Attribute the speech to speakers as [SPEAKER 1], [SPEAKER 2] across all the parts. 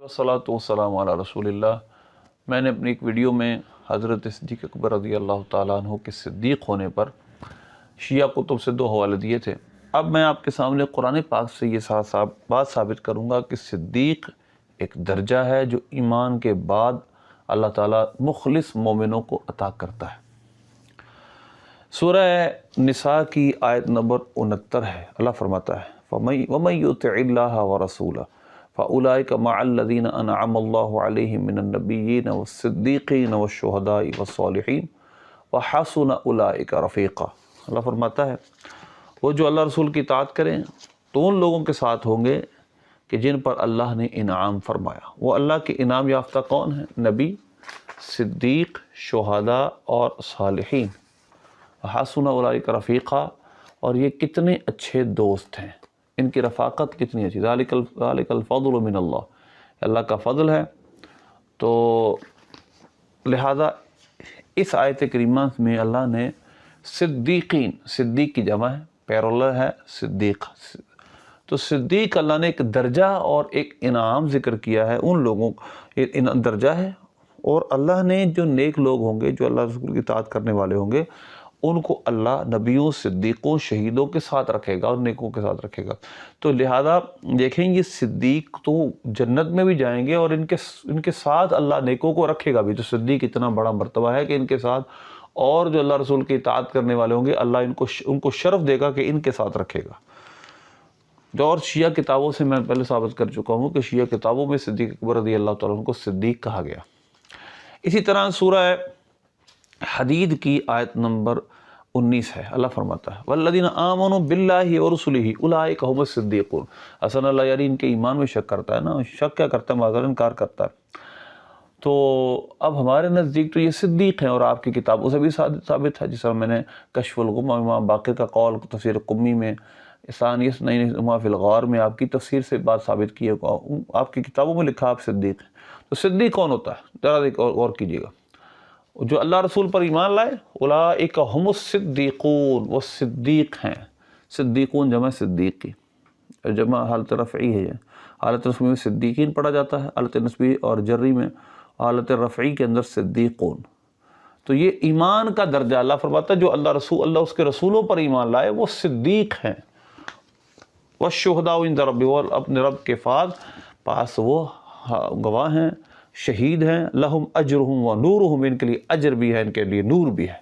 [SPEAKER 1] सलातो वस्सलाम अला रसूलिल्लाह। मैंने अपनी एक वीडियो में हज़रत सिद्दीक़ अकबर रज़ी अल्लाह ताला अन्हु के सिद्दीक़ होने पर शिया कुतुब से 2 हवाले दिए थे। अब मैं आपके सामने कुरान पाक से ये बात साबित करूँगा कि सिद्दीक़ एक दर्जा है जो ईमान के बाद अल्लाह ताला मुखलिस मोमिनों को अता करता है। सूरह निसा की आयत नंबर 69 है। अल्लाह फरमाता है वमन युतिइल्लाह व रसूलहु फ़उलाइका मअल्लज़ीना अनअमल्लाहु अलैहिम मिनन नबिय्यीन वस्सिद्दीक़ीन वश्शुहदाई वस्सालिहीन व हसुन उलाइका रफ़ीक़ा। अल्लाह फरमाता है वो जो अल्लाह रसूल की इताअत करें तो उन लोगों के साथ होंगे कि जिन पर अल्लाह ने इनाम फरमाया। वो अल्लाह के इनाम याफ्ता कौन है? नबी, सिद्दीक़, शुहदा और सालिहीन। हसुन उलाइका रफ़ीक़ा, और ये कितने अच्छे दोस्त हैं, इनकी रफ़ाक़त कितनी अच्छी। ज़ालिकल फ़ज़्लु मिनल्लाह, अल्लाह का फ़ज़ल है। तो लिहाजा इस आयत करीमा में अल्लाह ने सिद्दीक़ीन, सिद्दीक़ की जमा है, पैरोलर है सिद्दीक़। तो सिद्दीक़ अल्लाह ने एक दर्जा और एक इनाम ज़िक्र किया है उन लोगों का दर्जा है। और अल्लाह ने जो नेक लोग होंगे, जो अल्लाह रसूल की इताअत करने वाले होंगे, उनको अल्लाह नबियों, सिद्दीक़ों, शहीदों के साथ रखेगा और नेकों के साथ रखेगा। तो लिहाजा देखें, ये सिद्दीक़ तो जन्नत में भी जाएंगे और इनके साथ अल्लाह नेकों को रखेगा भी। तो सिद्दीक़ इतना बड़ा मर्तबा है कि इनके साथ और जो अल्लाह रसूल की इताअत करने वाले होंगे, अल्लाह उनको शरफ़ देगा कि इनके साथ रखेगा। जो और शिया किताबों से मैं पहले साबित कर चुका हूँ कि शिया किताबों में सिद्दीक़ अकबर रज़ी अल्लाह तआला अन्हु को सिद्दीक़ कहा गया। इसी तरह सूरह हदीद की आयत नंबर 19 है। अल्लाह फरमाता है वल्लज़ीना आमनु बिल्लाहि व रसूलिहि उलाइका हुमुस सिद्दीक़ून। असल अल्लाह यानी इनके ईमान में शक करता है ना, शक क्या करता है, माज़र इनकार करता है। तो अब हमारे नज़दीक तो ये सिद्दीक़ हैं और आपकी किताबों से भी साबित है। जिस तरह मैंने कश्फ़ुल गुम्मा इमाम बाक़िर का कौल तफ़सीर कुम्मी में, सानियस नईनुमा फ़िल ग़ार में आपकी तफ़सीर से बात साबित की है। आपकी किताबों में लिखा आप सिद्दीक़ हैं। तो सिद्दीक़ कौन होता है, ज़रा गौर कीजिएगा। जो अल्लाह रसूल पर ईमान लाए, उलाइका हुमुस सिद्दीक़ून, वो सिद्दीक़ हैं। सिद्दीक़ून जमा सिद्दीक़ की, जमा हालत रफ़ई है। हालत रफ़ई में सिद्दीक़ीन पढ़ा जाता है, हालत नस्बी और जर्री में हालत रफ़ई के अंदर सिद्दीक़ून। तो ये ईमान का दर्जा अल्लाह फरमाता है जो अल्लाह उसके रसूलों पर ईमान लाए वो सिद्दीक़ हैं। वश्शुहदाउ इंद रब्बिहिम, अपने रब के पास वो गवाह हैं, शहीद हैं। लहुम अजरुहुम व नूरुहुम, इनके लिए अजर भी है, इनके लिए नूर भी है।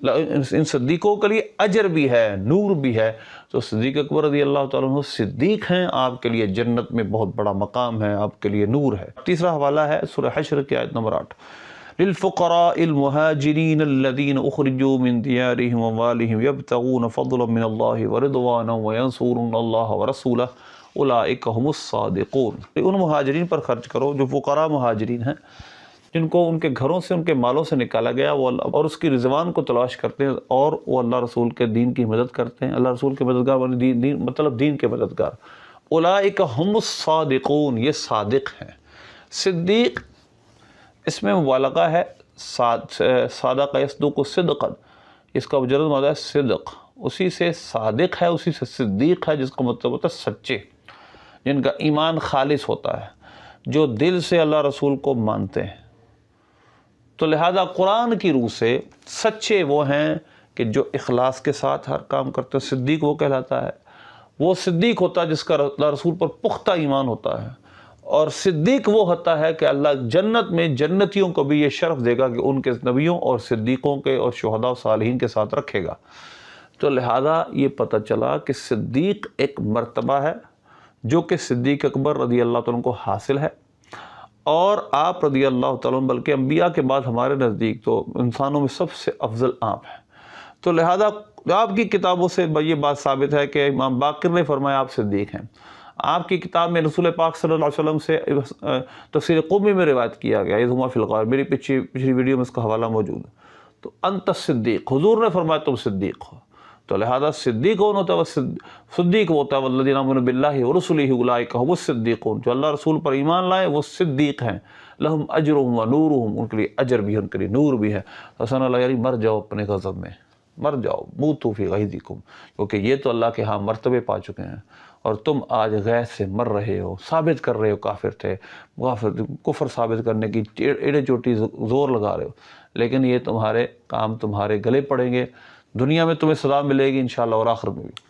[SPEAKER 1] इन सिद्दीक़ों के लिए अजर भी है, नूर भी है। तो सिद्दीक़ अकबर रज़ी अल्लाह तआला अन्हु सिद्दीक़ हैं, आपके लिए जन्नत में बहुत बड़ा मकाम है, आपके लिए नूर है। तीसरा हवाला है सूरह हश्र की आयत नंबर 8। लिलफ़ुक़राइल मुहाजिरीन अल्लज़ीना उख़रिजू मिन दियारिहिम व अम्वालिहिम यब्तग़ून फ़ज़लन मिनल्लाहि व रिज़वानन व यंसूरुल्लाह व रसूलहु उलाइका हुमुस सादिक़ून। उन मुहाजिरीन पर खर्च करो जो फ़ुक़रा मुहाजिरीन हैं, जिनको उनके घरों से, उनके मालों से निकाला गया, वो और उसकी रिज़वान को तलाश करते हैं और वो अल्लाह रसूल के दीन की मदद करते हैं। अल्लाह रसूल के मददगार मतलब दीन के मददगार। उलाइका हुमुस सादिक़ून, ये सादिक़ हैं। सिद्दीक़ इसमें मुबालगा है, सादक़ यसदुक़ु सिद्क़न, इसका मुजर्रद माना है सिद्क़, उसी से सादिक़ है, उसी से सिद्दीक़ है, जिसका मतलब होता है सच्चे, जिनका ईमान खालिस होता है, जो दिल से अल्लाह रसूल को मानते हैं। तो लिहाजा कुरान की रूह से सच्चे वो हैं कि जो इखलास के साथ हर काम करते हैं। सिद्दीक़ वो कहलाता है, वो सिद्दीक़ होता है जिसका अल्लाह रसूल पर पुख्ता ईमान होता है। और सिद्दीक़ वो होता है कि अल्लाह जन्नत में जन्नतियों को भी ये शर्फ़ देगा कि उनके नबियों और सिद्दीक़ों के और शुहदा और सालिहीन के साथ रखेगा। तो लिहाजा ये पता चला कि सिद्दीक़ एक मर्तबा है जो कि सिद्दीक़ अकबर रज़ी अल्लाह तआला को हासिल है। और आप रज़ी अल्लाह तआला बल्कि अम्बिया के बाद हमारे नज़दीक तो इंसानों में सबसे अफजल आप हैं। तो लिहाजा आपकी किताबों से ये बात साबित है कि इमाम बाक़िर ने फरमाया आप सिद्दीक़ हैं। आपकी किताब में रसूल पाक सल्लल्लाहु अलैहि वसल्लम से तफ़सीर कुम्मी में रिवायत किया गया, यज़हुमा फ़िल ग़ार, मेरी पिछली वीडियो में इसका हवाला मौजूद है। तो अंत सिद्दीक़, हुज़ूर ने फरमाया तुम सिद्दीक़ हो। तो लिहाजा सिद्दीक़ कौन होता है? सिद्दीक़ होता है वल्लज़ीना आमनु बिल्लाहि व रसूलिहि उलाइका हुमुस सिद्दीक़ून, जो अल्लाह रसूल पर ईमान लाए वो सिद्दीक़ हैं। लहुम अजरुहुम व नूरुहुम, उनके लिए अजर भी है, उनके लिए नूर भी है। हसन अल्लाह यानी मर जाओ अपने गज़ब में, मर जाओ, मूतू फ़ी ग़ैज़िकुम, क्योंकि ये तो अल्लाह के यहाँ मर्तबे पा चुके हैं اور تم آج غیظ سے مر رہے ہو، ثابت کر رہے ہو کافر تھے، کفر ثابت کرنے کی ایڑے چوٹی زور لگا رہے ہو، لیکن یہ تمہارے کام تمہارے گلے پڑیں گے، دنیا میں تمہیں سزا ملے گی انشاءاللہ اور آخرت میں بھی۔